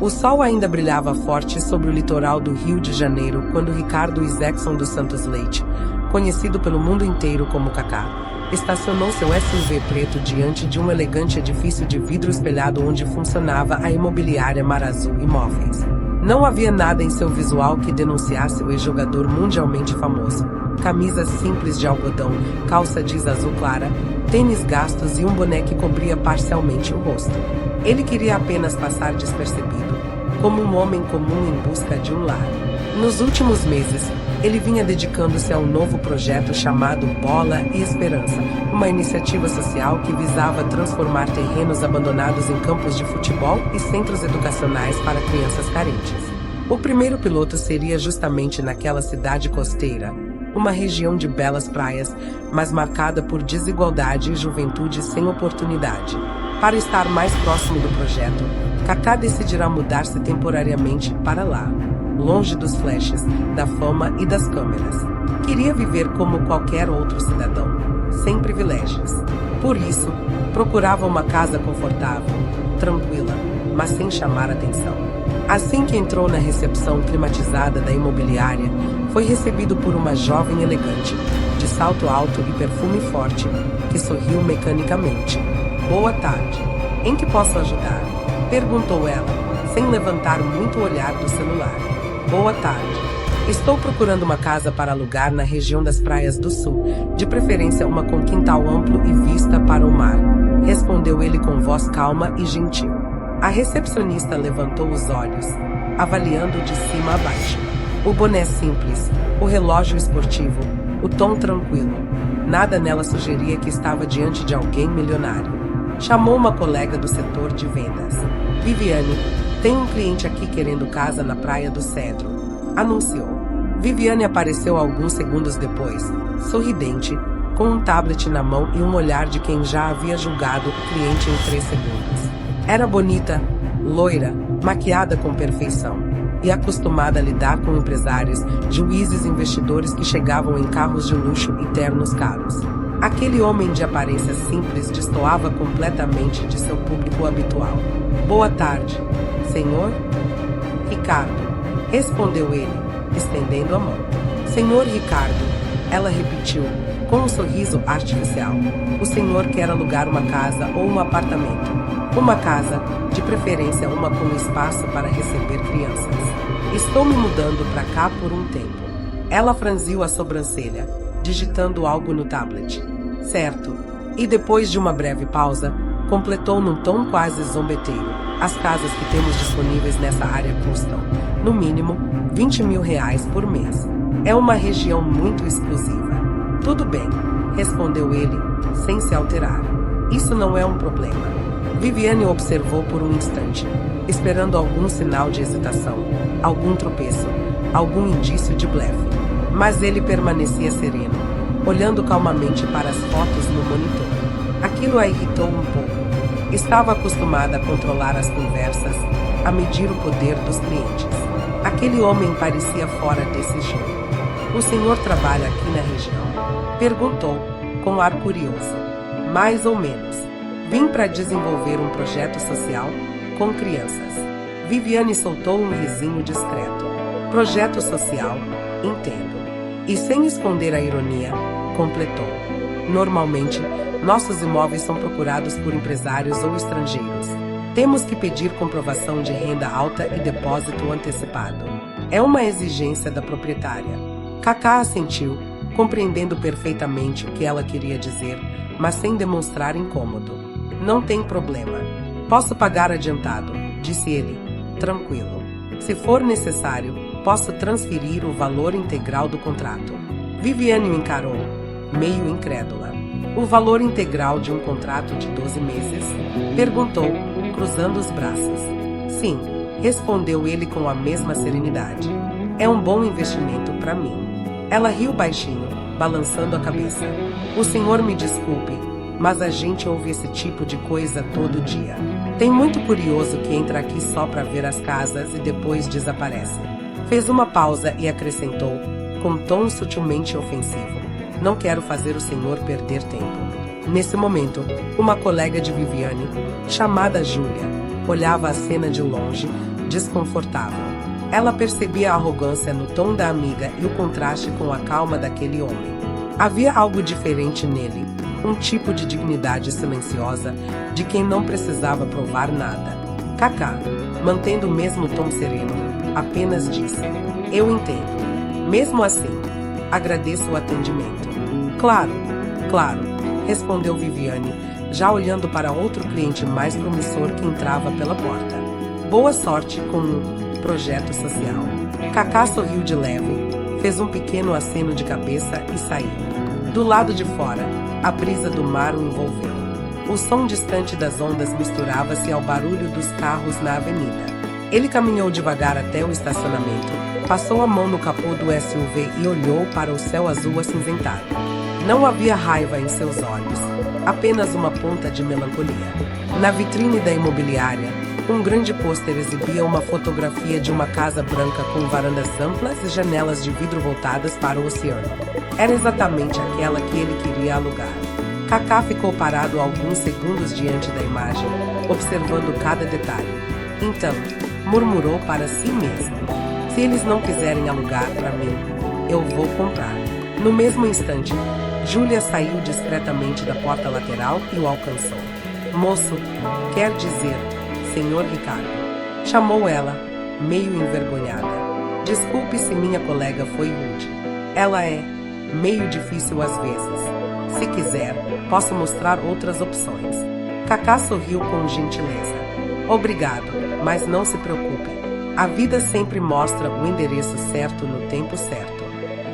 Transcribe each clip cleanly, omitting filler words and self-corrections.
O sol ainda brilhava forte sobre o litoral do Rio de Janeiro quando Ricardo Isaacson dos Santos Leite, conhecido pelo mundo inteiro como Kaká, estacionou seu SUV preto diante de um elegante edifício de vidro espelhado onde funcionava a imobiliária Mar Azul Imóveis. Não havia nada em seu visual que denunciasse o ex-jogador mundialmente famoso. Camisa simples de algodão, calça jeans azul clara, tênis gastos e um boné que cobria parcialmente o rosto. Ele queria apenas passar despercebido, como um homem comum em busca de um lar. Nos últimos meses, ele vinha dedicando-se a um novo projeto chamado Bola e Esperança, uma iniciativa social que visava transformar terrenos abandonados em campos de futebol e centros educacionais para crianças carentes. O primeiro piloto seria justamente naquela cidade costeira, uma região de belas praias, mas marcada por desigualdade e juventude sem oportunidade. Para estar mais próximo do projeto, Kaká decidirá mudar-se temporariamente para lá, longe dos flashes, da fama e das câmeras. Queria viver como qualquer outro cidadão, sem privilégios. Por isso, procurava uma casa confortável, tranquila, mas sem chamar atenção. Assim que entrou na recepção climatizada da imobiliária, foi recebido por uma jovem elegante, de salto alto e perfume forte, que sorriu mecanicamente. "Boa tarde. Em que posso ajudar?" perguntou ela, sem levantar muito o olhar do celular. "Boa tarde. Estou procurando uma casa para alugar na região das praias do sul, de preferência uma com quintal amplo e vista para o mar", respondeu ele com voz calma e gentil. A recepcionista levantou os olhos, avaliando de cima a baixo. O boné simples, o relógio esportivo, o tom tranquilo. Nada nela sugeria que estava diante de alguém milionário. Chamou uma colega do setor de vendas. "Viviane, tem um cliente aqui querendo casa na Praia do Cedro", anunciou. Viviane apareceu alguns segundos depois, sorridente, com um tablet na mão e um olhar de quem já havia julgado o cliente em 3 segundos. Era bonita, loira, maquiada com perfeição, e acostumada a lidar com empresários, juízes e investidores que chegavam em carros de luxo e ternos caros. Aquele homem de aparência simples destoava completamente de seu público habitual. "Boa tarde, senhor?" "Ricardo", respondeu ele, estendendo a mão. "Senhor Ricardo", ela repetiu, com um sorriso artificial. "O senhor quer alugar uma casa ou um apartamento?" "Uma casa, de preferência uma com espaço para receber crianças. Estou me mudando para cá por um tempo." Ela franziu a sobrancelha, digitando algo no tablet. "Certo." E depois de uma breve pausa, completou num tom quase zombeteiro: "As casas que temos disponíveis nessa área custam, no mínimo, R$20 mil por mês. É uma região muito exclusiva." "Tudo bem", respondeu ele, sem se alterar. "Isso não é um problema." Viviane observou por um instante, esperando algum sinal de hesitação, algum tropeço, algum indício de blefe. Mas ele permanecia sereno, olhando calmamente para as fotos no monitor. Aquilo a irritou um pouco. Estava acostumada a controlar as conversas, a medir o poder dos clientes. Aquele homem parecia fora desse jogo. "O senhor trabalha aqui na região?" perguntou, com ar curioso. "Mais ou menos. Vim para desenvolver um projeto social com crianças." Viviane soltou um risinho discreto. "Projeto social, entendo." E sem esconder a ironia, completou: "Normalmente, nossos imóveis são procurados por empresários ou estrangeiros. Temos que pedir comprovação de renda alta e depósito antecipado. É uma exigência da proprietária." Kaká assentiu, compreendendo perfeitamente o que ela queria dizer, mas sem demonstrar incômodo. "Não tem problema. Posso pagar adiantado", disse ele, tranquilo. "Se for necessário, posso transferir o valor integral do contrato." Viviane o encarou, meio incrédula. "O valor integral de um contrato de 12 meses?" perguntou, cruzando os braços. "Sim", respondeu ele com a mesma serenidade. "É um bom investimento para mim." Ela riu baixinho, balançando a cabeça. "O senhor me desculpe, mas a gente ouve esse tipo de coisa todo dia. Tem muito curioso que entra aqui só para ver as casas e depois desaparece." Fez uma pausa e acrescentou, com tom sutilmente ofensivo: "Não quero fazer o senhor perder tempo." Nesse momento, uma colega de Viviane, chamada Júlia, olhava a cena de longe, desconfortável. Ela percebia a arrogância no tom da amiga e o contraste com a calma daquele homem. Havia algo diferente nele, um tipo de dignidade silenciosa de quem não precisava provar nada. Kaká, mantendo o mesmo tom sereno, apenas disse: "Eu entendo. Mesmo assim, agradeço o atendimento." "Claro, claro", respondeu Viviane, já olhando para outro cliente mais promissor que entrava pela porta. "Boa sorte com o projeto social." Kaká sorriu de leve, fez um pequeno aceno de cabeça e saiu. Do lado de fora, a brisa do mar o envolveu. O som distante das ondas misturava-se ao barulho dos carros na avenida. Ele caminhou devagar até o estacionamento, passou a mão no capô do SUV e olhou para o céu azul acinzentado. Não havia raiva em seus olhos, apenas uma ponta de melancolia. Na vitrine da imobiliária, um grande pôster exibia uma fotografia de uma casa branca com varandas amplas e janelas de vidro voltadas para o oceano. Era exatamente aquela que ele queria alugar. Kaká ficou parado alguns segundos diante da imagem, observando cada detalhe. Então, murmurou para si mesmo: "Se eles não quiserem alugar para mim, eu vou comprar." No mesmo instante, Júlia saiu discretamente da porta lateral e o alcançou. "Moço, quer dizer, Senhor Ricardo", chamou ela, meio envergonhada. "Desculpe se minha colega foi rude. Ela é meio difícil às vezes. Se quiser, posso mostrar outras opções." Kaká sorriu com gentileza. "Obrigado, mas não se preocupe. A vida sempre mostra o endereço certo no tempo certo."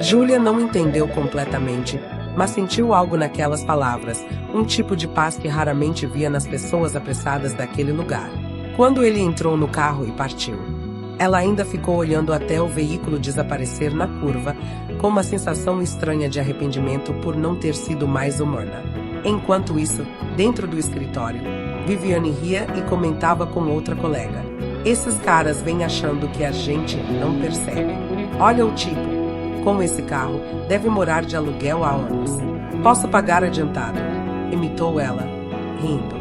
Júlia não entendeu completamente, mas sentiu algo naquelas palavras, um tipo de paz que raramente via nas pessoas apressadas daquele lugar. Quando ele entrou no carro e partiu, ela ainda ficou olhando até o veículo desaparecer na curva, com uma sensação estranha de arrependimento por não ter sido mais humana. Enquanto isso, dentro do escritório, Viviane ria e comentava com outra colega: "Esses caras vêm achando que a gente não percebe. Olha o tipo. Com esse carro, deve morar de aluguel há anos. Posso pagar adiantado", imitou ela, rindo.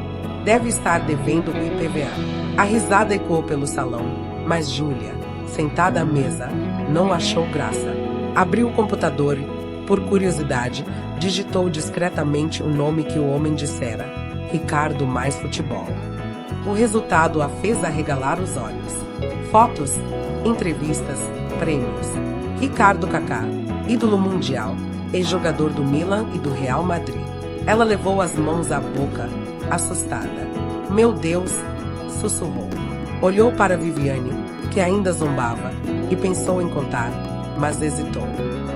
"Deve estar devendo o IPVA." A risada ecoou pelo salão, mas Júlia, sentada à mesa, não achou graça. Abriu o computador e, por curiosidade, digitou discretamente o nome que o homem dissera: Ricardo mais futebol. O resultado a fez arregalar os olhos. Fotos, entrevistas, prêmios. Ricardo Kaká, ídolo mundial, ex-jogador do Milan e do Real Madrid. Ela levou as mãos à boca, assustada. "Meu Deus", sussurrou. Olhou para Viviane, que ainda zombava, e pensou em contar, mas hesitou.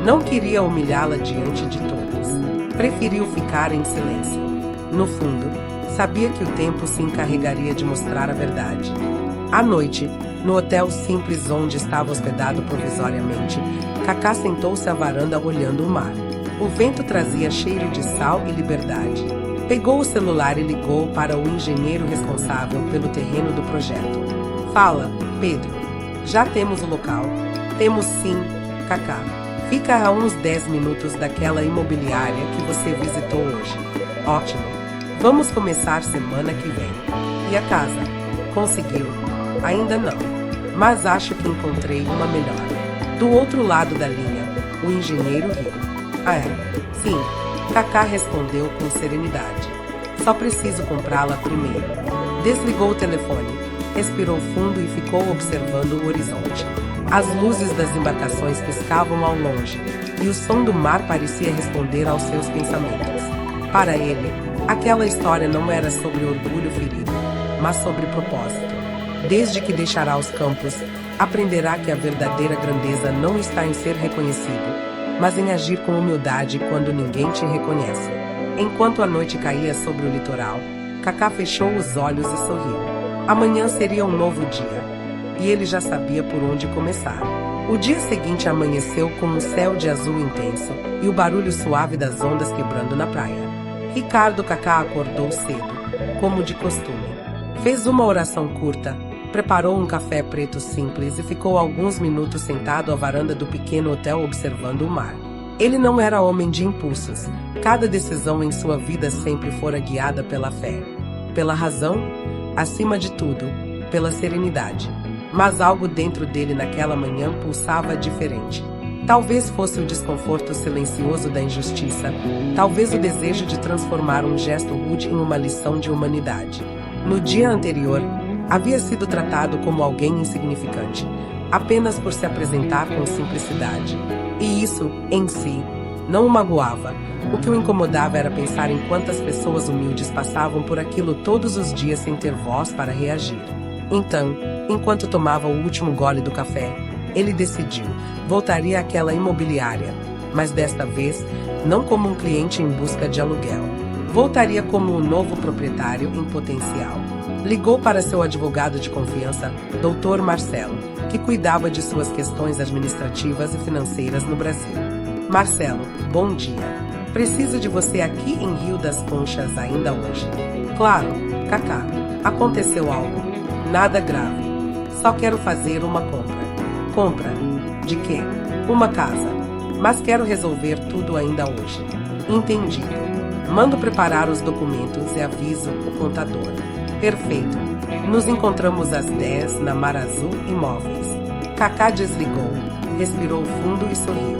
Não queria humilhá-la diante de todos. Preferiu ficar em silêncio. No fundo, sabia que o tempo se encarregaria de mostrar a verdade. À noite, no hotel simples onde estava hospedado provisoriamente, Kaká sentou-se à varanda olhando o mar. O vento trazia cheiro de sal e liberdade. Pegou o celular e ligou para o engenheiro responsável pelo terreno do projeto. "Fala, Pedro. Já temos o local." "Temos sim, Kaká. Fica a uns 10 minutos daquela imobiliária que você visitou hoje." "Ótimo. Vamos começar semana que vem." "E a casa? Conseguiu?" "Ainda não, mas acho que encontrei uma melhor." Do outro lado da linha, o engenheiro riu. "Ah, é? Sim." Kaká respondeu com serenidade. "Só preciso comprá-la primeiro." Desligou o telefone, respirou fundo e ficou observando o horizonte. As luzes das embarcações piscavam ao longe, e o som do mar parecia responder aos seus pensamentos. Para ele, aquela história não era sobre orgulho ferido, mas sobre propósito. Desde que deixará os campos, aprenderá que a verdadeira grandeza não está em ser reconhecido, mas em agir com humildade quando ninguém te reconhece. Enquanto a noite caía sobre o litoral, Kaká fechou os olhos e sorriu. Amanhã seria um novo dia, e ele já sabia por onde começar. O dia seguinte amanheceu com um céu de azul intenso e o barulho suave das ondas quebrando na praia. Ricardo Kaká acordou cedo, como de costume. Fez uma oração curta, preparou um café preto simples e ficou alguns minutos sentado à varanda do pequeno hotel observando o mar. Ele não era homem de impulsos. Cada decisão em sua vida sempre fora guiada pela fé, pela razão, acima de tudo, pela serenidade. Mas algo dentro dele naquela manhã pulsava diferente. Talvez fosse o desconforto silencioso da injustiça, talvez o desejo de transformar um gesto rude em uma lição de humanidade. No dia anterior, havia sido tratado como alguém insignificante, apenas por se apresentar com simplicidade. E isso, em si, não o magoava. O que o incomodava era pensar em quantas pessoas humildes passavam por aquilo todos os dias sem ter voz para reagir. Então, enquanto tomava o último gole do café, ele decidiu, voltaria àquela imobiliária, mas desta vez, não como um cliente em busca de aluguel. Voltaria como um novo proprietário em potencial. Ligou para seu advogado de confiança, Dr. Marcelo, que cuidava de suas questões administrativas e financeiras no Brasil. Marcelo, bom dia. Preciso de você aqui em Rio das Conchas ainda hoje. Claro, Kaká. Aconteceu algo. Nada grave. Só quero fazer uma compra. Compra? De quê? Uma casa. Mas quero resolver tudo ainda hoje. Entendido. Mando preparar os documentos e aviso o contador. Perfeito. Nos encontramos às 10 na Mar Azul Imóveis. Kaká desligou, respirou fundo e sorriu.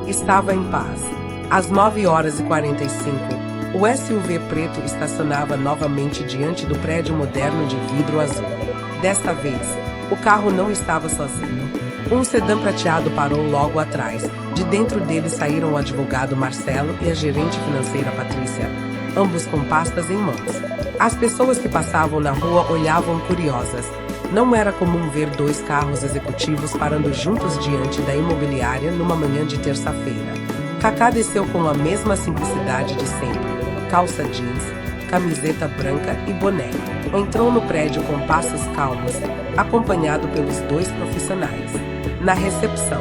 Estava em paz. Às 9h45, o SUV preto estacionava novamente diante do prédio moderno de vidro azul. Desta vez, o carro não estava sozinho. Um sedã prateado parou logo atrás. De dentro dele saíram o advogado Marcelo e a gerente financeira Patrícia, ambos com pastas em mãos. As pessoas que passavam na rua olhavam curiosas. Não era comum ver dois carros executivos parando juntos diante da imobiliária numa manhã de terça-feira. Kaká desceu com a mesma simplicidade de sempre. Calça jeans, camiseta branca e boné. Entrou no prédio com passos calmos, acompanhado pelos dois profissionais. Na recepção,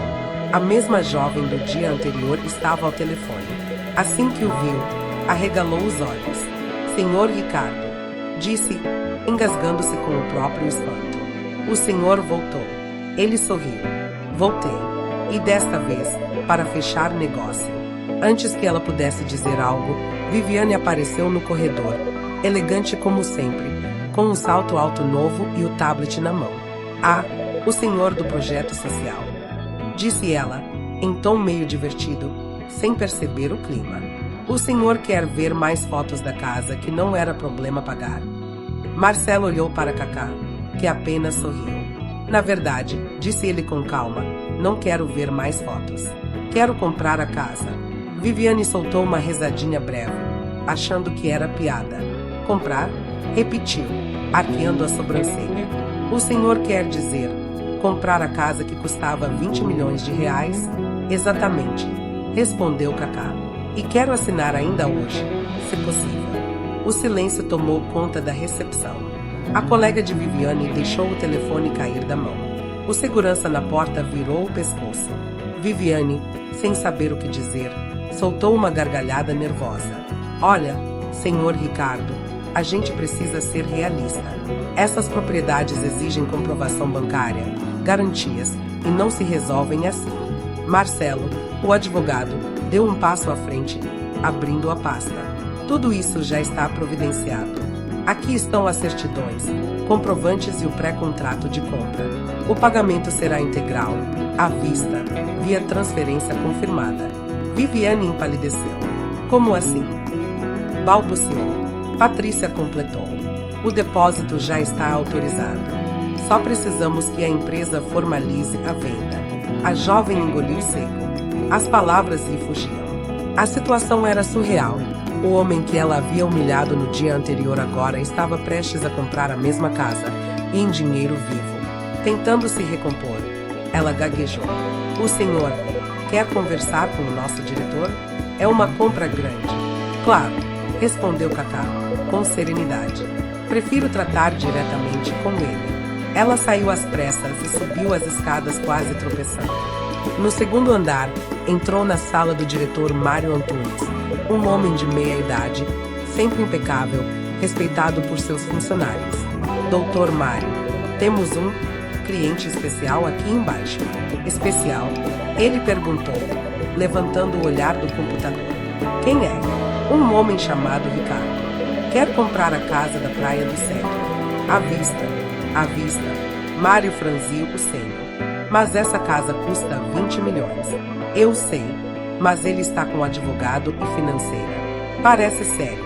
a mesma jovem do dia anterior estava ao telefone. Assim que o viu, arregalou os olhos. Senhor Ricardo, disse, engasgando-se com o próprio espanto. O senhor voltou. Ele sorriu. Voltei. E desta vez, para fechar negócio. Antes que ela pudesse dizer algo, Viviane apareceu no corredor, elegante como sempre, com um salto alto novo e o tablet na mão. Ah, o senhor do projeto social. Disse ela, em tom meio divertido, sem perceber o clima. O senhor quer ver mais fotos da casa que não era problema pagar. Marcelo olhou para Kaká, que apenas sorriu. Na verdade, disse ele com calma, não quero ver mais fotos. Quero comprar a casa. Viviane soltou uma risadinha breve, achando que era piada. Comprar? Repetiu, arqueando a sobrancelha. O senhor quer dizer, comprar a casa que custava 20 milhões de reais? Exatamente, respondeu Kaká. E quero assinar ainda hoje, se possível. O silêncio tomou conta da recepção. A colega de Viviane deixou o telefone cair da mão. O segurança na porta virou o pescoço. Viviane, sem saber o que dizer, soltou uma gargalhada nervosa. Olha, senhor Ricardo, a gente precisa ser realista. Essas propriedades exigem comprovação bancária, garantias, e não se resolvem assim. Marcelo, o advogado, deu um passo à frente, abrindo a pasta. Tudo isso já está providenciado. Aqui estão as certidões, comprovantes e o pré-contrato de compra. O pagamento será integral, à vista, via transferência confirmada. Viviane empalideceu. Como assim? Balbuciou. Patrícia completou. O depósito já está autorizado. Só precisamos que a empresa formalize a venda. A jovem engoliu seco. As palavras lhe fugiam. A situação era surreal. O homem que ela havia humilhado no dia anterior agora estava prestes a comprar a mesma casa, e em dinheiro vivo. Tentando se recompor, ela gaguejou. O senhor quer conversar com o nosso diretor? É uma compra grande. Claro, respondeu Kaká, com serenidade. Prefiro tratar diretamente com ele. Ela saiu às pressas e subiu as escadas quase tropeçando. No segundo andar, entrou na sala do diretor Mário Antunes, um homem de meia idade, sempre impecável, respeitado por seus funcionários. Doutor Mário, temos um cliente especial aqui embaixo. Especial? Ele perguntou, levantando o olhar do computador. Quem é? Um homem chamado Ricardo. Quer comprar a casa da Praia do Cedro. À vista. À vista. Mário franziu o senho. Mas essa casa custa 20 milhões. Eu sei, mas ele está com advogado e financeira. Parece sério.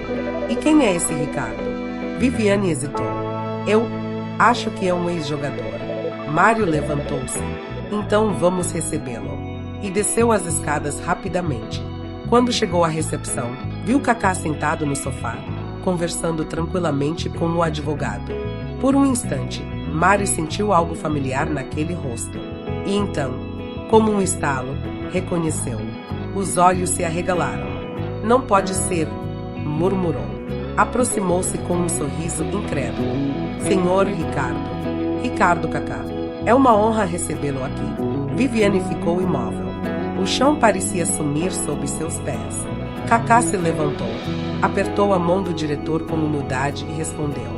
E quem é esse Ricardo? Viviane hesitou. Eu acho que é um ex-jogador. Mário levantou-se. Então vamos recebê-lo. E desceu as escadas rapidamente. Quando chegou à recepção, viu Kaká sentado no sofá, conversando tranquilamente com o advogado. Por um instante, Mário sentiu algo familiar naquele rosto. E então, como um estalo, reconheceu-o. Os olhos se arregalaram. Não pode ser, murmurou. Aproximou-se com um sorriso incrédulo. Senhor Ricardo. Ricardo Kaká. É uma honra recebê-lo aqui. Viviane ficou imóvel. O chão parecia sumir sob seus pés. Kaká se levantou. Apertou a mão do diretor com humildade e respondeu.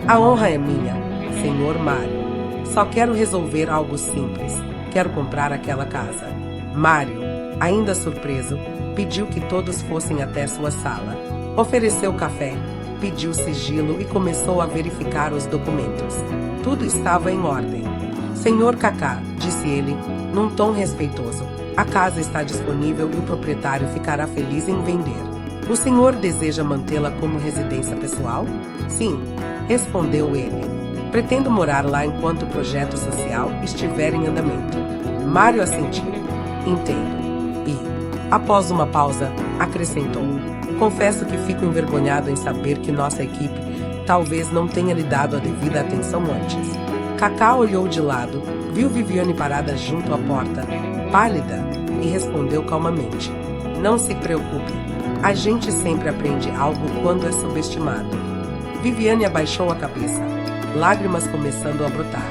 A honra é minha, senhor Mário. Só quero resolver algo simples. Quero comprar aquela casa. Mário, ainda surpreso, pediu que todos fossem até sua sala. Ofereceu café, pediu sigilo e começou a verificar os documentos. Tudo estava em ordem. Senhor Kaká, disse ele, num tom respeitoso, a casa está disponível e o proprietário ficará feliz em vender. O senhor deseja mantê-la como residência pessoal? Sim, respondeu ele. Pretendo morar lá enquanto o projeto social estiver em andamento. Mário assentiu. Entendo. E, após uma pausa, acrescentou. Confesso que fico envergonhado em saber que nossa equipe talvez não tenha lhe dado a devida atenção antes. Kaká olhou de lado, viu Viviane parada junto à porta, pálida, e respondeu calmamente. Não se preocupe. A gente sempre aprende algo quando é subestimado. Viviane abaixou a cabeça, lágrimas começando a brotar.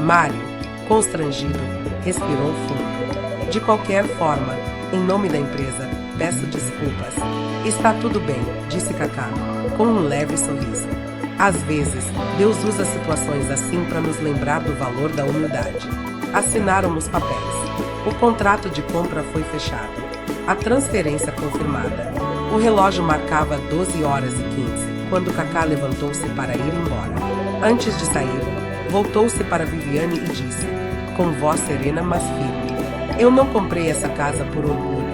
Mário, constrangido, respirou fundo. De qualquer forma, em nome da empresa, peço desculpas. Está tudo bem, disse Kaká, com um leve sorriso. Às vezes, Deus usa situações assim para nos lembrar do valor da humildade. Assinaram os papéis. O contrato de compra foi fechado. A transferência confirmada. O relógio marcava 12 horas e 15, quando Kaká levantou-se para ir embora. Antes de sair, voltou-se para Viviane e disse, com voz serena mas firme, eu não comprei essa casa por orgulho,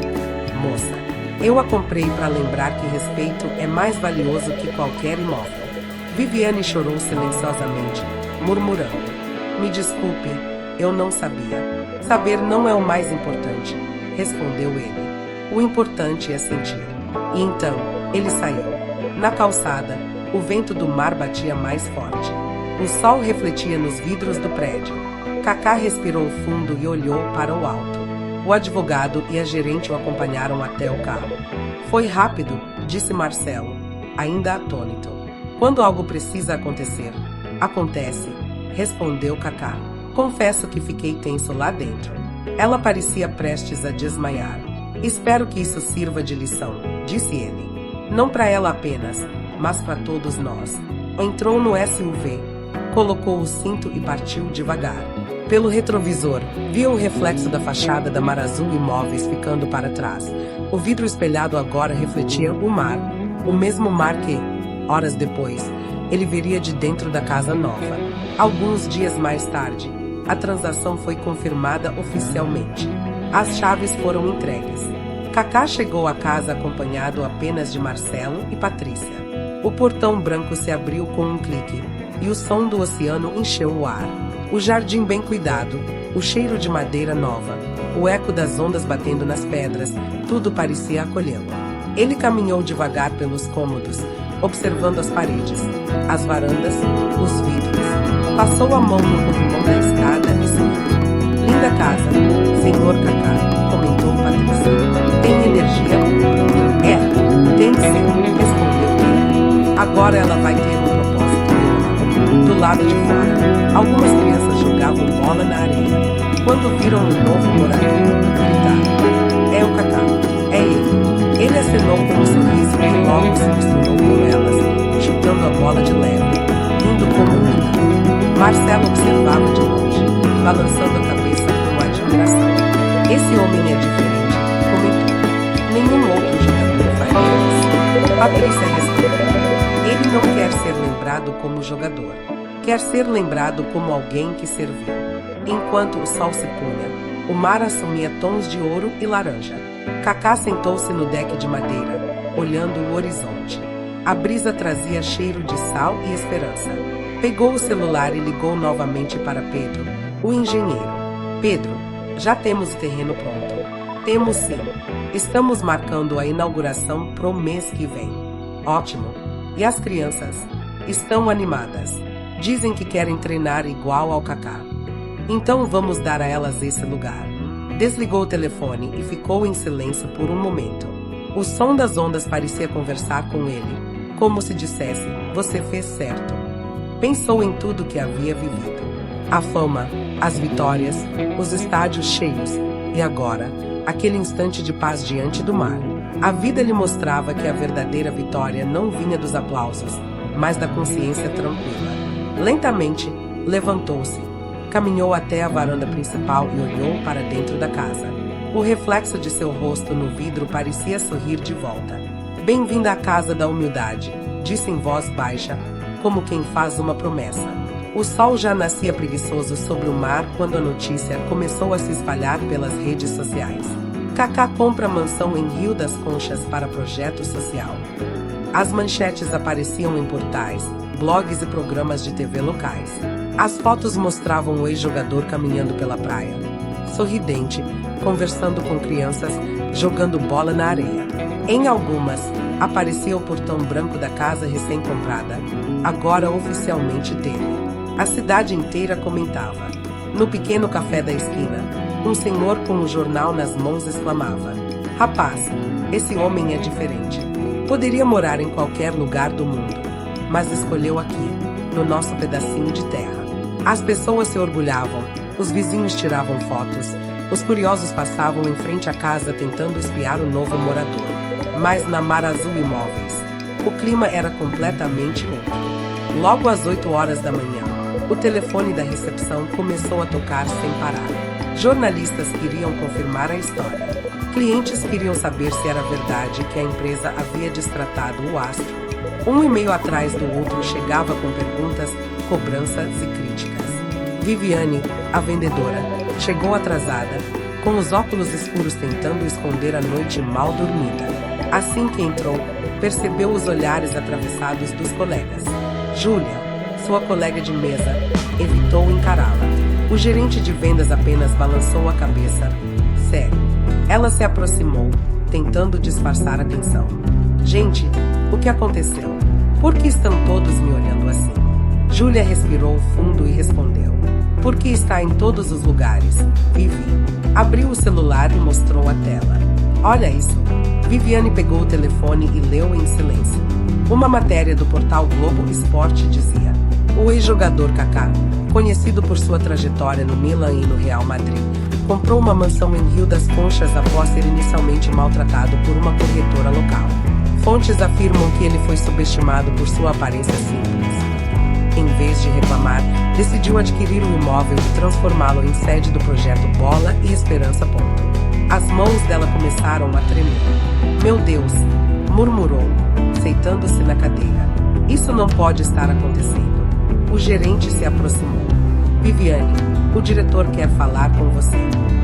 moça. Eu a comprei para lembrar que respeito é mais valioso que qualquer imóvel. Viviane chorou silenciosamente, murmurando, me desculpe, eu não sabia. Saber não é o mais importante, respondeu ele. O importante é sentir. E então, ele saiu. Na calçada, o vento do mar batia mais forte. O sol refletia nos vidros do prédio. Kaká respirou fundo e olhou para o alto. O advogado e a gerente o acompanharam até o carro. Foi rápido, disse Marcelo, ainda atônito. Quando algo precisa acontecer, acontece, respondeu Kaká. Confesso que fiquei tenso lá dentro. Ela parecia prestes a desmaiar. Espero que isso sirva de lição, disse ele. Não para ela apenas, mas para todos nós. Entrou no SUV, colocou o cinto e partiu devagar. Pelo retrovisor, viu o reflexo da fachada da Mar Azul Imóveis ficando para trás. O vidro espelhado agora refletia o mar, o mesmo mar que, horas depois, ele veria de dentro da casa nova. Alguns dias mais tarde, a transação foi confirmada oficialmente. As chaves foram entregues. Kaká chegou à casa acompanhado apenas de Marcelo e Patrícia. O portão branco se abriu com um clique, e o som do oceano encheu o ar. O jardim bem cuidado, o cheiro de madeira nova, o eco das ondas batendo nas pedras, tudo parecia acolhê-lo. Ele caminhou devagar pelos cômodos, observando as paredes, as varandas, os vidros. Passou a mão no corrimão da escada e sorriu. Linda casa, senhor Kaká, comentou Patrícia. Tem energia? É, tem sim, respondeu ele. Agora ela vai ter um propósito melhor. Do lado de fora, algumas crianças jogavam bola na areia. Quando viram um novo morador, gritaram. É o Kaká, é ele. Ele acenou com um sorriso e logo se misturou com elas, chutando a bola de leve, indo como um menino. Marcelo observava de longe, balançando a cabeça com admiração. Esse homem é diferente, comentou. Nenhum outro jogador faria isso. Patrícia respondeu. Ele não quer ser lembrado como jogador. Quer ser lembrado como alguém que serviu. Enquanto o sol se punha, o mar assumia tons de ouro e laranja. Kaká sentou-se no deck de madeira, olhando o horizonte. A brisa trazia cheiro de sal e esperança. Pegou o celular e ligou novamente para Pedro, o engenheiro. Pedro, já temos o terreno pronto. Temos sim. Estamos marcando a inauguração pro mês que vem. Ótimo. E as crianças? Estão animadas. Dizem que querem treinar igual ao Kaká. Então vamos dar a elas esse lugar. Desligou o telefone e ficou em silêncio por um momento. O som das ondas parecia conversar com ele, como se dissesse, você fez certo. Pensou em tudo que havia vivido. A fama, as vitórias, os estádios cheios, e agora, aquele instante de paz diante do mar. A vida lhe mostrava que a verdadeira vitória não vinha dos aplausos, mas da consciência tranquila. Lentamente, levantou-se, caminhou até a varanda principal e olhou para dentro da casa. O reflexo de seu rosto no vidro parecia sorrir de volta. Bem-vinda à casa da humildade, disse em voz baixa, como quem faz uma promessa. O sol já nascia preguiçoso sobre o mar quando a notícia começou a se espalhar pelas redes sociais. Kaká compra mansão em Rio das Conchas para projeto social. As manchetes apareciam em portais, blogs e programas de TV locais. As fotos mostravam o ex-jogador caminhando pela praia, sorridente, conversando com crianças, jogando bola na areia. Em algumas, aparecia o portão branco da casa recém-comprada, agora oficialmente dele. A cidade inteira comentava. No pequeno café da esquina, um senhor com um jornal nas mãos exclamava: rapaz, esse homem é diferente. Poderia morar em qualquer lugar do mundo, mas escolheu aqui, no nosso pedacinho de terra. As pessoas se orgulhavam, os vizinhos tiravam fotos, os curiosos passavam em frente à casa tentando espiar o novo morador. Mas na Mar Azul Imóveis, o clima era completamente outro. Logo às 8 horas da manhã, o telefone da recepção começou a tocar sem parar. Jornalistas queriam confirmar a história. Clientes queriam saber se era verdade que a empresa havia destratado o astro. Um e-mail atrás do outro chegava com perguntas, cobranças e críticas. Viviane, a vendedora, chegou atrasada, com os óculos escuros tentando esconder a noite mal dormida. Assim que entrou, percebeu os olhares atravessados dos colegas. Júlia, sua colega de mesa, evitou encará-la. O gerente de vendas apenas balançou a cabeça. Sério. Ela se aproximou, tentando disfarçar a tensão. Gente, o que aconteceu? Por que estão todos me olhando assim? Júlia respirou fundo e respondeu. Porque está em todos os lugares, Vivi. Abriu o celular e mostrou a tela. Olha isso. Viviane pegou o telefone e leu em silêncio. Uma matéria do portal Globo Esporte dizia: o ex-jogador Kaká, conhecido por sua trajetória no Milan e no Real Madrid, comprou uma mansão em Rio das Conchas após ser inicialmente maltratado por uma corretora local. Fontes afirmam que ele foi subestimado por sua aparência simples. Em vez de reclamar, decidiu adquirir o imóvel e transformá-lo em sede do projeto Bola e Esperança. As mãos dela começaram a tremer. Meu Deus! Murmurou, sentando-se na cadeira. Isso não pode estar acontecendo. O gerente se aproximou. Viviane, o diretor quer falar com você.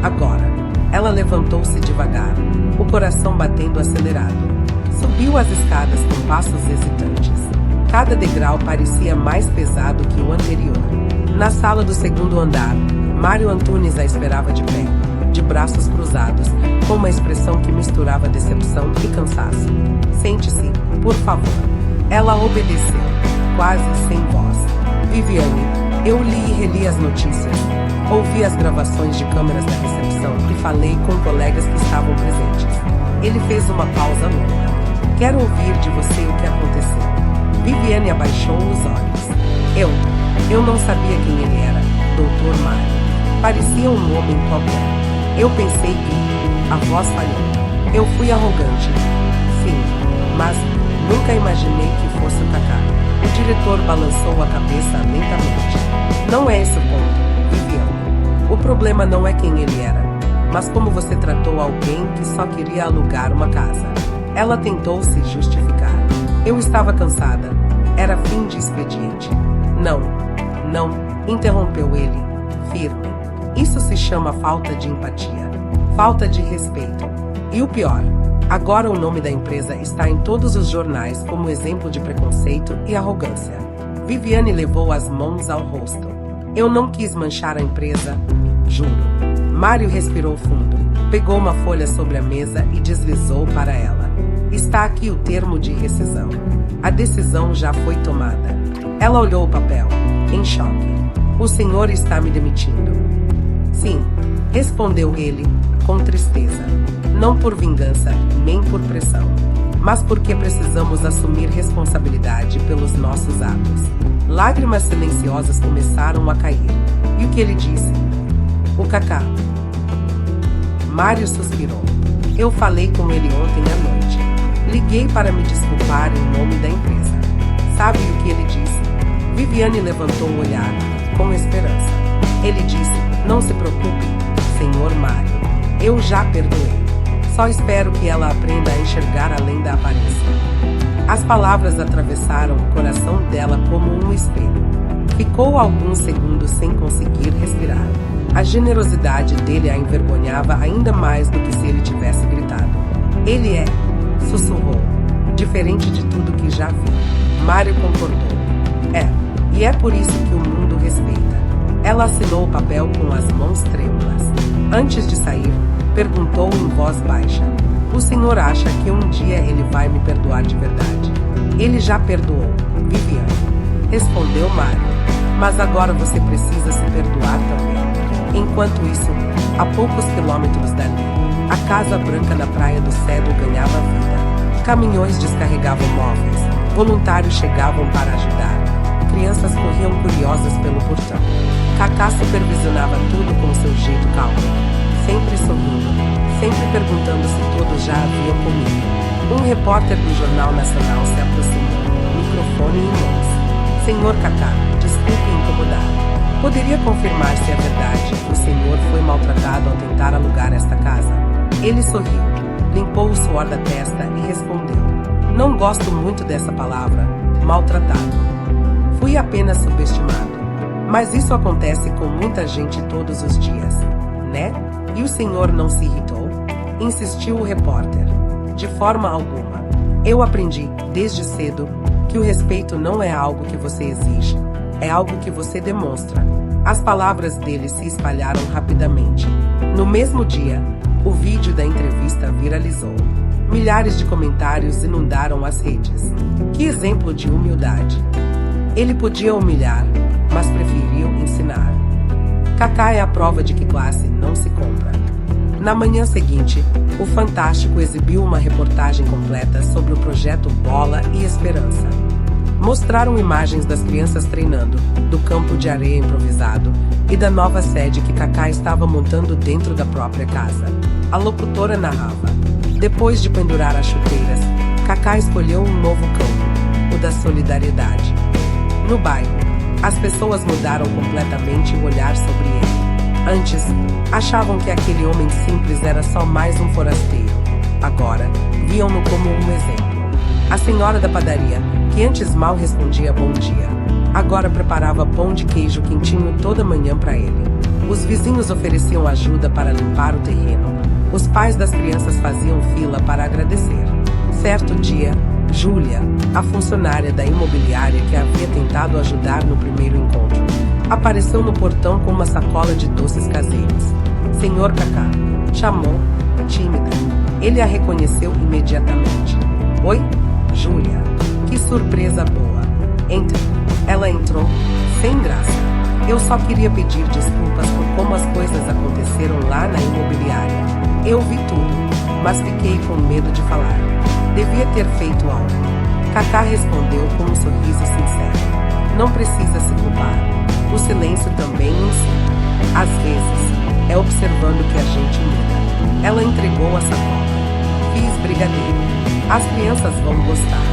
Agora. Ela levantou-se devagar, o coração batendo acelerado. Subiu as escadas com passos hesitantes. Cada degrau parecia mais pesado que o anterior. Na sala do segundo andar, Mário Antunes a esperava de pé, de braços cruzados, com uma expressão que misturava decepção e cansaço. Sente-se, por favor. Ela obedeceu, quase sem voz. Viviane, eu li e reli as notícias, ouvi as gravações de câmeras da recepção e falei com colegas que estavam presentes. Ele fez uma pausa longa. Quero ouvir de você o que aconteceu. Viviane abaixou os olhos. Eu não sabia quem ele era, Dr. Mário. Parecia um homem qualquer. Eu pensei que... A voz falhou. Eu fui arrogante. Sim, mas nunca imaginei que fosse o Kaká. O diretor balançou a cabeça lentamente. Não é esse o ponto, Viviane. O problema não é quem ele era, mas como você tratou alguém que só queria alugar uma casa. Ela tentou se justificar. Eu estava cansada. Era fim de expediente. Não. Não, interrompeu ele, firme. Isso se chama falta de empatia, falta de respeito. E o pior, agora o nome da empresa está em todos os jornais como exemplo de preconceito e arrogância. Viviane levou as mãos ao rosto. Eu não quis manchar a empresa, juro. Mário respirou fundo, pegou uma folha sobre a mesa e deslizou para ela. Está aqui o termo de rescisão. A decisão já foi tomada. Ela olhou o papel, em choque. O senhor está me demitindo. Sim, respondeu ele, com tristeza. Não por vingança, nem por pressão, mas porque precisamos assumir responsabilidade pelos nossos atos. Lágrimas silenciosas começaram a cair. E o que ele disse? O Kaká. Mário suspirou. Eu falei com ele ontem à noite. Liguei para me desculpar em nome da empresa. Sabe o que ele disse? Viviane levantou o olhar, com esperança. Ele disse, não se preocupe, senhor Mário. Eu já perdoei. Só espero que ela aprenda a enxergar além da aparência. As palavras atravessaram o coração dela como um espelho. Ficou alguns segundos sem conseguir respirar. A generosidade dele a envergonhava ainda mais do que se ele tivesse gritado. Ele é, sussurrou, diferente de tudo que já viu. Mário concordou. É, e é por isso que o mundo respeita. Ela assinou o papel com as mãos trêmulas. Antes de sair, perguntou em voz baixa. O senhor acha que um dia ele vai me perdoar de verdade? Ele já perdoou, Viviane. Respondeu Mário. Mas agora você precisa se perdoar também. Enquanto isso, a poucos quilômetros dali, a Casa Branca na Praia do Cedro ganhava vida. Caminhões descarregavam móveis, voluntários chegavam para ajudar. Crianças corriam curiosas pelo portão. Kaká supervisionava tudo com seu jeito calmo, sempre sorrindo, sempre perguntando se todos já haviam comido. Um repórter do Jornal Nacional se aproximou, microfone em mãos. Senhor Kaká, desculpe incomodar. Poderia confirmar se é verdade que o senhor foi maltratado ao tentar alugar esta casa? Ele sorriu, limpou o suor da testa e respondeu. Não gosto muito dessa palavra, maltratado. Fui apenas subestimado. Mas isso acontece com muita gente todos os dias, né? E o senhor não se irritou? Insistiu o repórter. De forma alguma. Eu aprendi, desde cedo, que o respeito não é algo que você exige, é algo que você demonstra. As palavras dele se espalharam rapidamente. No mesmo dia, o vídeo da entrevista viralizou. Milhares de comentários inundaram as redes. Que exemplo de humildade! Ele podia humilhar, mas preferiu ensinar. Kaká é a prova de que classe não se compra. Na manhã seguinte, o Fantástico exibiu uma reportagem completa sobre o projeto Bola e Esperança. Mostraram imagens das crianças treinando, do campo de areia improvisado e da nova sede que Kaká estava montando dentro da própria casa. A locutora narrava. Depois de pendurar as chuteiras, Kaká escolheu um novo campo, o da solidariedade. No bairro, as pessoas mudaram completamente o olhar sobre ele. Antes, achavam que aquele homem simples era só mais um forasteiro. Agora, viam-no como um exemplo. A senhora da padaria, que antes mal respondia bom dia, agora preparava pão de queijo quentinho toda manhã para ele. Os vizinhos ofereciam ajuda para limpar o terreno. Os pais das crianças faziam fila para agradecer. Certo dia, Júlia, a funcionária da imobiliária que havia tentado ajudar no primeiro encontro, apareceu no portão com uma sacola de doces caseiros. Senhor Kaká, chamou, tímida. Ele a reconheceu imediatamente. Oi, Júlia. Que surpresa boa. Entre. Ela entrou, sem graça. Eu só queria pedir desculpas por como as coisas aconteceram lá na imobiliária. Eu vi tudo, mas fiquei com medo de falar. Devia ter feito algo. Kaká respondeu com um sorriso sincero. Não precisa se culpar. O silêncio também ensina. Às vezes, é observando que a gente muda. Ela entregou a sacola. Fiz brigadeiro. As crianças vão gostar.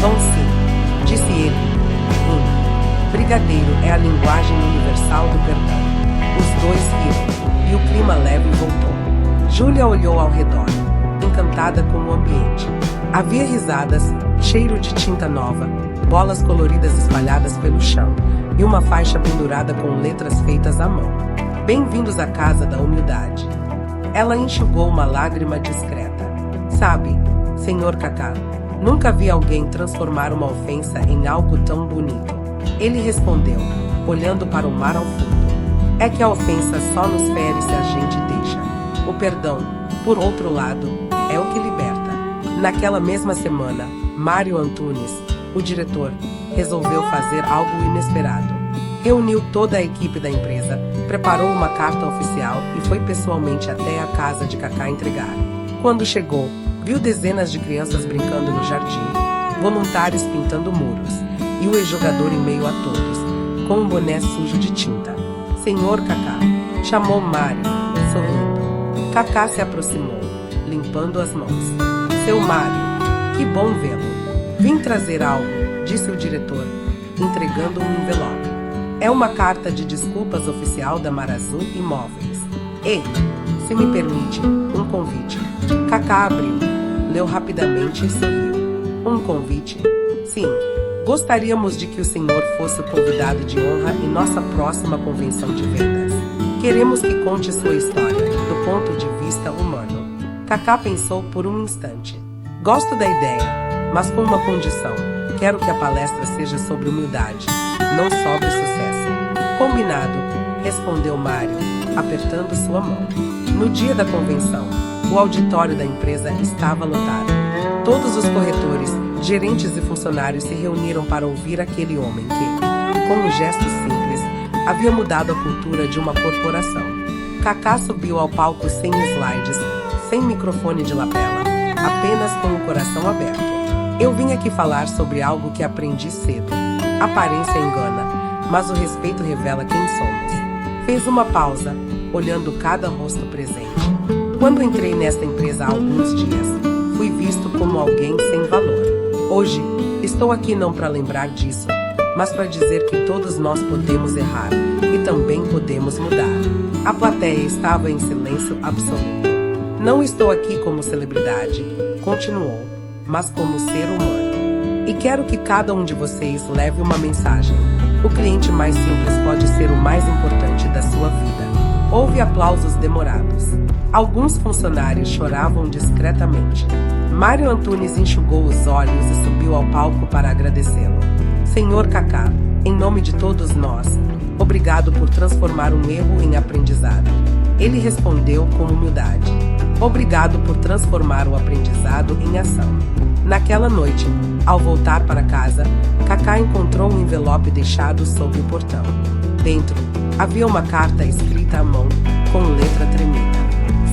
Vão sim, disse ele. Brigadeiro é a linguagem universal do perdão. Os dois riram, e o clima leve voltou. Júlia olhou ao redor, encantada com o ambiente. Havia risadas, cheiro de tinta nova, bolas coloridas espalhadas pelo chão, e uma faixa pendurada com letras feitas à mão. Bem-vindos à Casa da Humildade. Ela enxugou uma lágrima discreta. Sabe, Sr. Kaká, nunca vi alguém transformar uma ofensa em algo tão bonito. Ele respondeu, olhando para o mar ao fundo. É que a ofensa só nos fere se a gente deixa. O perdão, por outro lado, é o que liberta. Naquela mesma semana, Mário Antunes, o diretor, resolveu fazer algo inesperado. Reuniu toda a equipe da empresa, preparou uma carta oficial e foi pessoalmente até a casa de Kaká entregar. Quando chegou, viu dezenas de crianças brincando no jardim, voluntários pintando muros, e o ex-jogador em meio a todos, com um boné sujo de tinta. Senhor Kaká, chamou Mário, sorrindo. Kaká se aproximou, limpando as mãos. Seu Mário, que bom vê-lo. Vim trazer algo, disse o diretor, entregando um envelope. É uma carta de desculpas oficial da Marazul Imóveis. E, se me permite, um convite. Kaká abriu, leu rapidamente e sorriu. Um convite? Sim. Gostaríamos de que o senhor fosse o convidado de honra em nossa próxima convenção de vendas. Queremos que conte sua história, do ponto de vista humano. Kaká pensou por um instante. Gosto da ideia, mas com uma condição. Quero que a palestra seja sobre humildade, não sobre sucesso. Combinado, respondeu Mário, apertando sua mão. No dia da convenção, o auditório da empresa estava lotado. Todos os corretores, gerentes e funcionários se reuniram para ouvir aquele homem que, com um gesto simples, havia mudado a cultura de uma corporação. Kaká subiu ao palco sem slides, sem microfone de lapela, apenas com o coração aberto. Eu vim aqui falar sobre algo que aprendi cedo. A aparência engana, mas o respeito revela quem somos. Fez uma pausa, olhando cada rosto presente. Quando entrei nesta empresa há alguns dias, fui visto como alguém sem valor. Hoje, estou aqui não para lembrar disso, mas para dizer que todos nós podemos errar e também podemos mudar. A plateia estava em silêncio absoluto. Não estou aqui como celebridade, continuou, mas como ser humano. E quero que cada um de vocês leve uma mensagem. O cliente mais simples pode ser o mais importante da sua vida. Houve aplausos demorados. Alguns funcionários choravam discretamente. Mário Antunes enxugou os olhos e subiu ao palco para agradecê-lo. Senhor Kaká, em nome de todos nós, obrigado por transformar um erro em aprendizado. Ele respondeu com humildade. Obrigado por transformar o aprendizado em ação. Naquela noite, ao voltar para casa, Kaká encontrou um envelope deixado sob o portão. Dentro, havia uma carta escrita à mão, com letra tremida.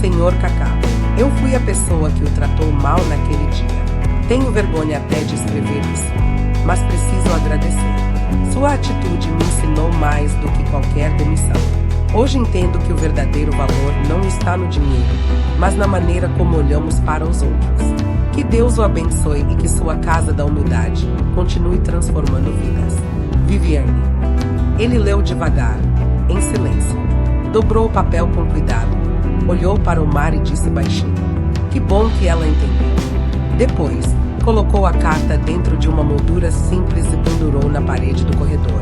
Senhor Kaká, eu fui a pessoa que o tratou mal naquele dia. Tenho vergonha até de escrever isso, mas preciso agradecer. Sua atitude me ensinou mais do que qualquer demissão. Hoje entendo que o verdadeiro valor não está no dinheiro, mas na maneira como olhamos para os outros. Que Deus o abençoe e que sua Casa da Humildade continue transformando vidas. Viviane. Ele leu devagar, em silêncio. Dobrou o papel com cuidado, olhou para o mar e disse baixinho. Que bom que ela entendeu. Depois, colocou a carta dentro de uma moldura simples e pendurou na parede do corredor,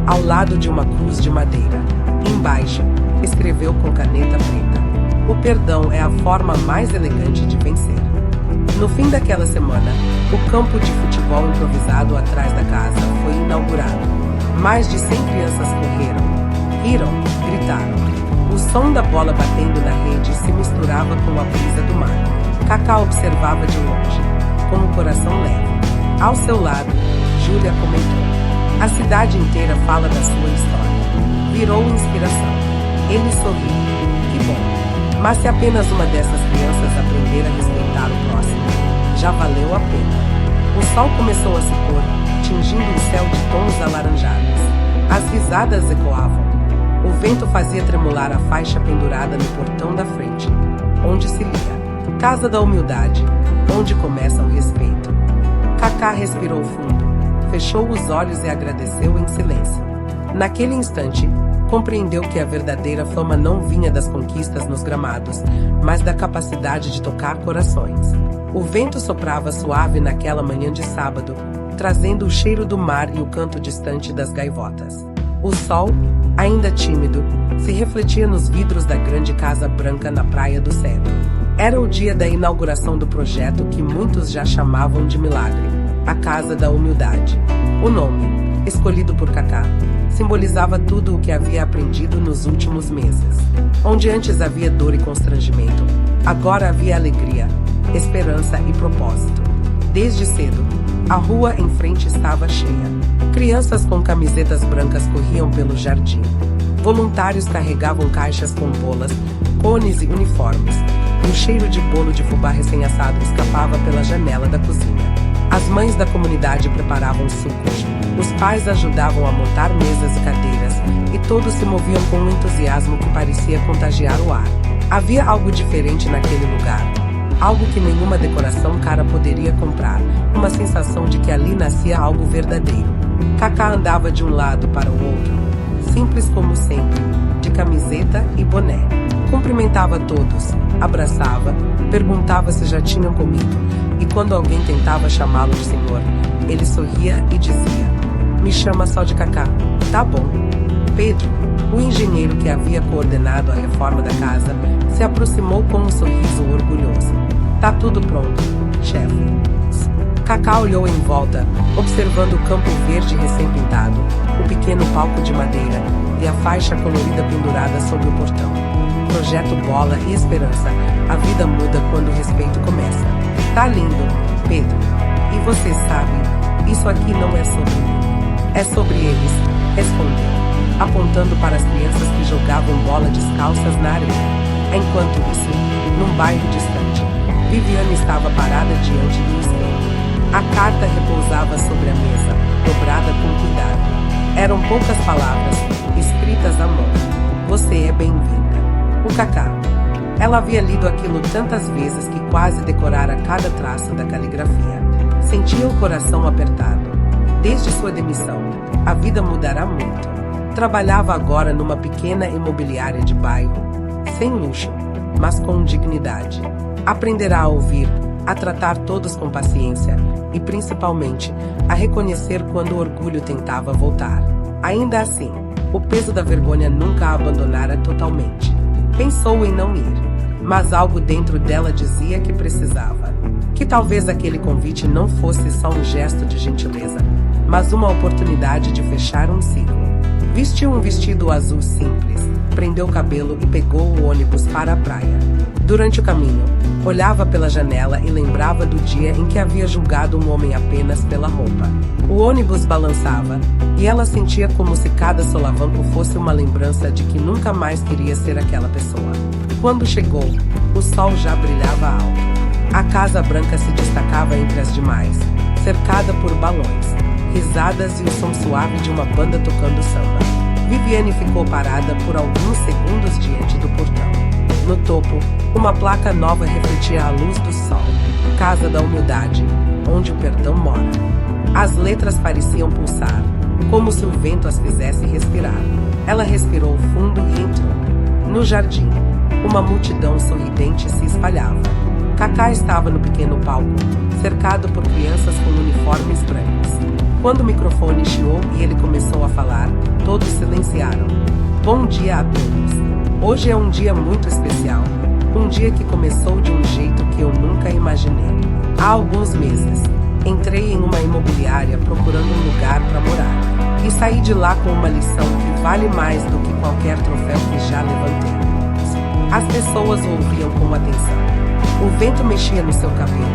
ao lado de uma cruz de madeira. Embaixo, escreveu com caneta preta. O perdão é a forma mais elegante de vencer. No fim daquela semana, o campo de futebol improvisado atrás da casa foi inaugurado. Mais de 100 crianças correram, riram, gritaram. O som da bola batendo na rede se misturava com a brisa do mar. Kaká observava de longe, com o coração leve. Ao seu lado, Júlia comentou. A cidade inteira fala da sua história. Virou inspiração. Ele sorriu. Que bom. Mas se apenas uma dessas crianças aprender a respeitar o próximo, já valeu a pena. O sol começou a se pôr, tingindo o céu de tons alaranjados. As risadas ecoavam. O vento fazia tremular a faixa pendurada no portão da frente, onde se lia: Casa da Humildade, onde começa o respeito. Kaká respirou fundo, fechou os olhos e agradeceu em silêncio. Naquele instante, compreendeu que a verdadeira fama não vinha das conquistas nos gramados, mas da capacidade de tocar corações. O vento soprava suave naquela manhã de sábado, trazendo o cheiro do mar e o canto distante das gaivotas. O sol, ainda tímido, se refletia nos vidros da grande casa branca na Praia do Cedro. Era o dia da inauguração do projeto que muitos já chamavam de milagre, a Casa da Humildade. O nome, escolhido por Kaká, simbolizava tudo o que havia aprendido nos últimos meses. Onde antes havia dor e constrangimento, agora havia alegria, esperança e propósito. Desde cedo, a rua em frente estava cheia. Crianças com camisetas brancas corriam pelo jardim. Voluntários carregavam caixas com bolas, cones e uniformes. Um cheiro de bolo de fubá recém-assado escapava pela janela da cozinha. As mães da comunidade preparavam sucos. Os pais ajudavam a montar mesas e cadeiras, e todos se moviam com um entusiasmo que parecia contagiar o ar. Havia algo diferente naquele lugar. Algo que nenhuma decoração cara poderia comprar. Uma sensação de que ali nascia algo verdadeiro. Kaká andava de um lado para o outro, simples como sempre, de camiseta e boné. Cumprimentava todos, abraçava, perguntava se já tinham comido, e quando alguém tentava chamá-lo de senhor, ele sorria e dizia: "Me chama só de Kaká, tá bom?" Pedro, o engenheiro que havia coordenado a reforma da casa, se aproximou com um sorriso orgulhoso. "Tá tudo pronto, chefe." Kaká olhou em volta, observando o campo verde recém-pintado, o pequeno palco de madeira e a faixa colorida pendurada sobre o portão. Projeto Bola e Esperança. A vida muda quando o respeito começa. "Tá lindo, Pedro. E você sabe, isso aqui não é sobre mim. É sobre eles", respondeu, apontando para as crianças que jogavam bola descalças na areia. Enquanto isso, num bairro distante, Viviane estava parada diante do espelho. A carta repousava sobre a mesa, dobrada com cuidado. Eram poucas palavras, escritas à mão. "Você é bem-vinda." O Kaká. Ela havia lido aquilo tantas vezes que quase decorara cada traço da caligrafia. Sentia o coração apertado. Desde sua demissão, a vida mudará muito. Trabalhava agora numa pequena imobiliária de bairro, sem luxo, mas com dignidade. Aprenderá a ouvir, a tratar todos com paciência e, principalmente, a reconhecer quando o orgulho tentava voltar. Ainda assim, o peso da vergonha nunca a abandonara totalmente. Pensou em não ir, mas algo dentro dela dizia que precisava. Que talvez aquele convite não fosse só um gesto de gentileza, mas uma oportunidade de fechar um ciclo. Vestiu um vestido azul simples, prendeu o cabelo e pegou o ônibus para a praia. Durante o caminho, olhava pela janela e lembrava do dia em que havia julgado um homem apenas pela roupa. O ônibus balançava, e ela sentia como se cada solavanco fosse uma lembrança de que nunca mais queria ser aquela pessoa. Quando chegou, o sol já brilhava alto. A Casa Branca se destacava entre as demais, cercada por balões, risadas e o som suave de uma banda tocando samba. Viviane ficou parada por alguns segundos diante do portão. No topo, uma placa nova refletia a luz do sol. Casa da Humildade, onde o perdão mora. As letras pareciam pulsar, como se o vento as fizesse respirar. Ela respirou fundo e entrou. No jardim, uma multidão sorridente se espalhava. Kaká estava no pequeno palco, cercado por crianças com uniformes brancos. Quando o microfone chiou e ele começou a falar, todos silenciaram. "Bom dia a todos. Hoje é um dia muito especial. Um dia que começou de um jeito que eu nunca imaginei. Há alguns meses, entrei em uma imobiliária procurando um lugar para morar. E saí de lá com uma lição que vale mais do que qualquer troféu que já levantei." As pessoas o ouviam com atenção. O vento mexia no seu cabelo,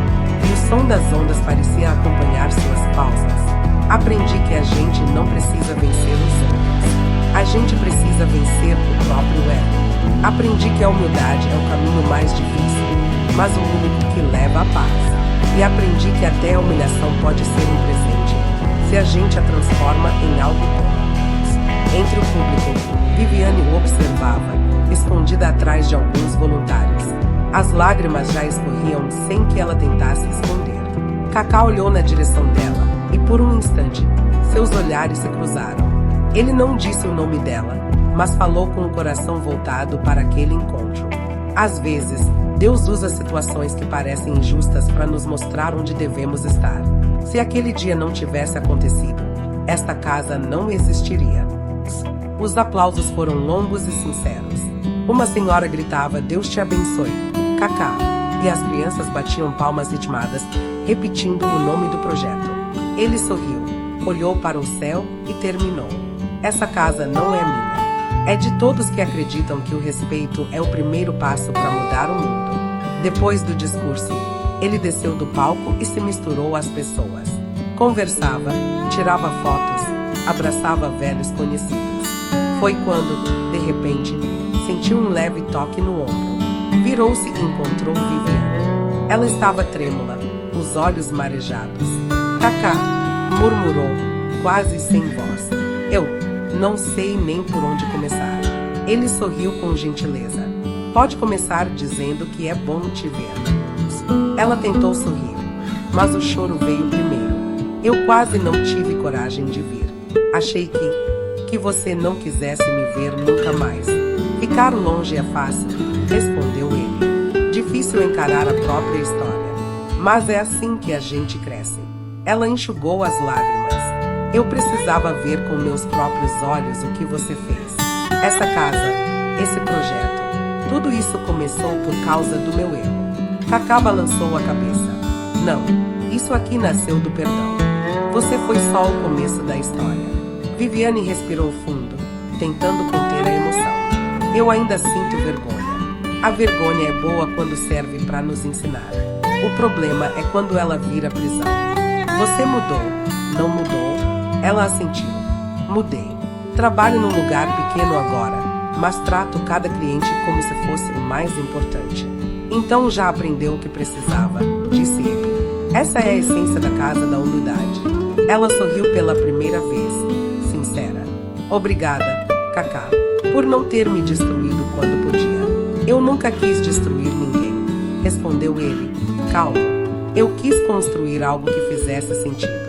e o som das ondas parecia acompanhar suas pausas. "Aprendi que a gente não precisa vencer os outros. A gente precisa vencer o próprio ego. Aprendi que a humildade é o caminho mais difícil, mas o único que leva à paz. E aprendi que até a humilhação pode ser um presente, se a gente a transforma em algo bom." Entre o público, Viviane o observava, escondida atrás de alguns voluntários. As lágrimas já escorriam sem que ela tentasse esconder. Kaká olhou na direção dela, e por um instante, seus olhares se cruzaram. Ele não disse o nome dela, mas falou com o coração voltado para aquele encontro. Às vezes, Deus usa situações que parecem injustas para nos mostrar onde devemos estar. Se aquele dia não tivesse acontecido, esta casa não existiria. Os aplausos foram longos e sinceros. Uma senhora gritava: Deus te abençoe, Kaká. E as crianças batiam palmas ritmadas, repetindo o nome do projeto. Ele sorriu, olhou para o céu e terminou: essa casa não é minha. É de todos que acreditam que o respeito é o primeiro passo para mudar o mundo. Depois do discurso, ele desceu do palco e se misturou às pessoas. Conversava, tirava fotos, abraçava velhos conhecidos. Foi quando, de repente, sentiu um leve toque no ombro. Virou-se e encontrou Viviane. Ela estava trêmula, os olhos marejados. Kaká, murmurou, quase sem voz. Eu não sei nem por onde começar. Ele sorriu com gentileza. Pode começar dizendo que é bom te ver. Ela tentou sorrir, mas o choro veio primeiro. Eu quase não tive coragem de vir. Achei que você não quisesse me ver nunca mais. Ficar longe é fácil, respondeu ele. Difícil encarar a própria história. Mas é assim que a gente cresce. Ela enxugou as lágrimas. Eu precisava ver com meus próprios olhos o que você fez. Essa casa, esse projeto, tudo isso começou por causa do meu erro. Kaká balançou a cabeça. Não, isso aqui nasceu do perdão. Você foi só o começo da história. Viviane respirou fundo, tentando conter a emoção. Eu ainda sinto vergonha. A vergonha é boa quando serve para nos ensinar. O problema é quando ela vira prisão. Você mudou, não mudou? Ela assentiu. Mudei. Trabalho num lugar pequeno agora, mas trato cada cliente como se fosse o mais importante. Então já aprendeu o que precisava, disse ele. Essa é a essência da Casa da Humildade. Ela sorriu pela primeira vez, sincera. Obrigada, Kaká, por não ter me destruído quando podia. Eu nunca quis destruir ninguém, respondeu ele, calmo. Eu quis construir algo que fizesse sentido.